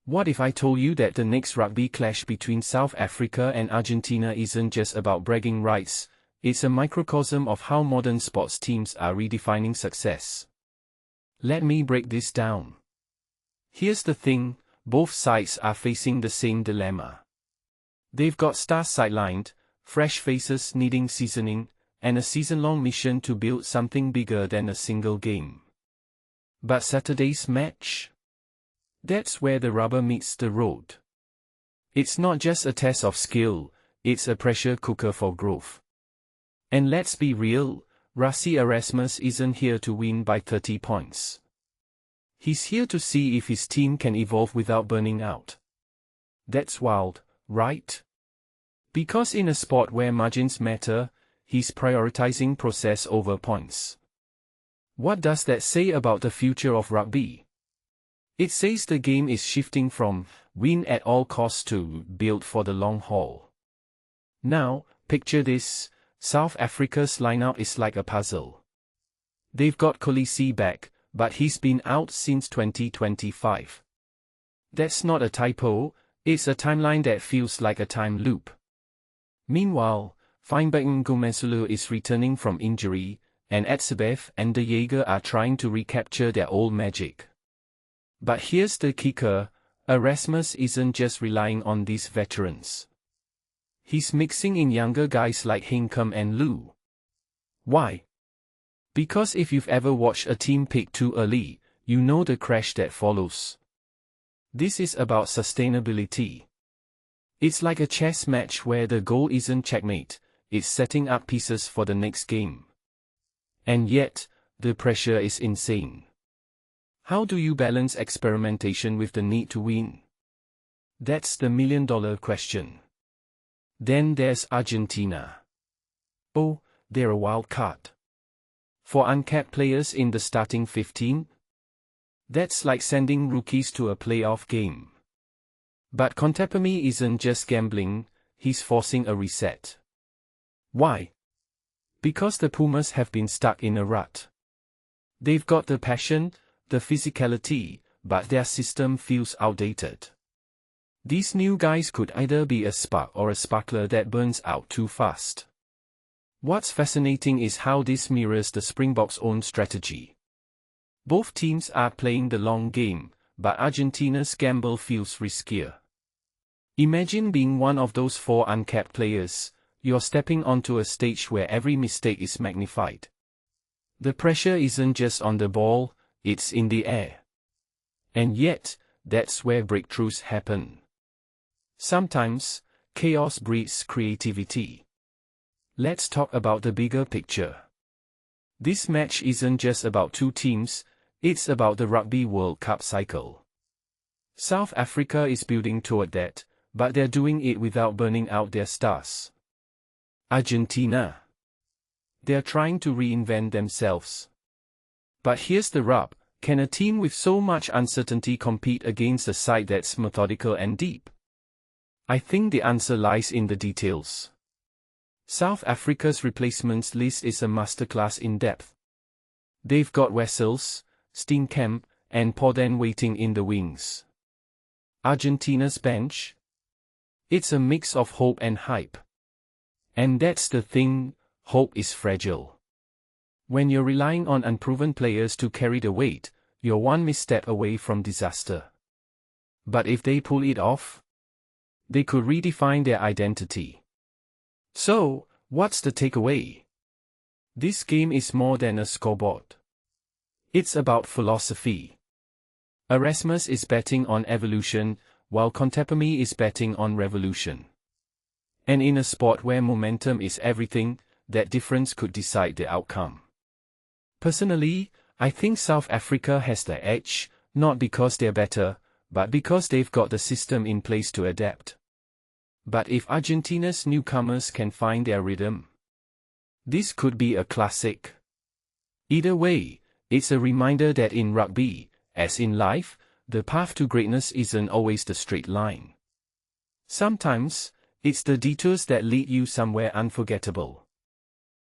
What if I told you that the next rugby clash between South Africa and Argentina isn't just about bragging rights, it's a microcosm of how modern sports teams are redefining success? Let me break this down. Here's the thing, both sides are facing the same dilemma. They've got stars sidelined, fresh faces needing seasoning, and a season-long mission to build something bigger than a single game. But Saturday's match? That's where the rubber meets the road. It's not just a test of skill, it's a pressure cooker for growth. And let's be real, Rassie Erasmus isn't here to win by 30 points. He's here to see if his team can evolve without burning out. That's wild, right? Because in a sport where margins matter, he's prioritizing process over points. What does that say about the future of rugby? It says the game is shifting from win at all costs to build for the long haul. Now, picture this, South Africa's lineup is like a puzzle. They've got Kolisi back, but he's been out since 2025. That's not a typo, it's a timeline that feels like a time loop. Meanwhile, Feinberg Ngumesulu is returning from injury, and Etzebeth and De Jager are trying to recapture their old magic. But here's the kicker, Erasmus isn't just relying on these veterans. He's mixing in younger guys like Hinkham and Lou. Why? Because if you've ever watched a team pick too early, you know the crash that follows. This is about sustainability. It's like a chess match where the goal isn't checkmate, it's setting up pieces for the next game. And yet, the pressure is insane. How do you balance experimentation with the need to win? That's the million-dollar question. Then there's Argentina. Oh, they're a wild card. For uncapped players in the starting 15? That's like sending rookies to a playoff game. But Contepemi isn't just gambling, he's forcing a reset. Why? Because the Pumas have been stuck in a rut. They've got the passion, the physicality, but their system feels outdated. These new guys could either be a spark or a sparkler that burns out too fast. What's fascinating is how this mirrors the Springboks' own strategy. Both teams are playing the long game, but Argentina's gamble feels riskier. Imagine being one of those 4 uncapped players, you're stepping onto a stage where every mistake is magnified. The pressure isn't just on the ball, it's in the air. And yet, that's where breakthroughs happen. Sometimes, chaos breeds creativity. Let's talk about the bigger picture. This match isn't just about 2 teams, it's about the Rugby World Cup cycle. South Africa is building toward that, but they're doing it without burning out their stars. Argentina. They're trying to reinvent themselves. But here's the rub, can a team with so much uncertainty compete against a side that's methodical and deep? I think the answer lies in the details. South Africa's replacements list is a masterclass in depth. They've got Wessels, Steenkamp, and Porden waiting in the wings. Argentina's bench? It's a mix of hope and hype. And that's the thing, hope is fragile. When you're relying on unproven players to carry the weight, you're one misstep away from disaster. But if they pull it off, they could redefine their identity. So, what's the takeaway? This game is more than a scoreboard. It's about philosophy. Erasmus is betting on evolution, while Contepemi is betting on revolution. And in a sport where momentum is everything, that difference could decide the outcome. Personally, I think South Africa has the edge, not because they're better, but because they've got the system in place to adapt. But if Argentina's newcomers can find their rhythm, this could be a classic. Either way, it's a reminder that in rugby, as in life, the path to greatness isn't always the straight line. Sometimes, it's the detours that lead you somewhere unforgettable.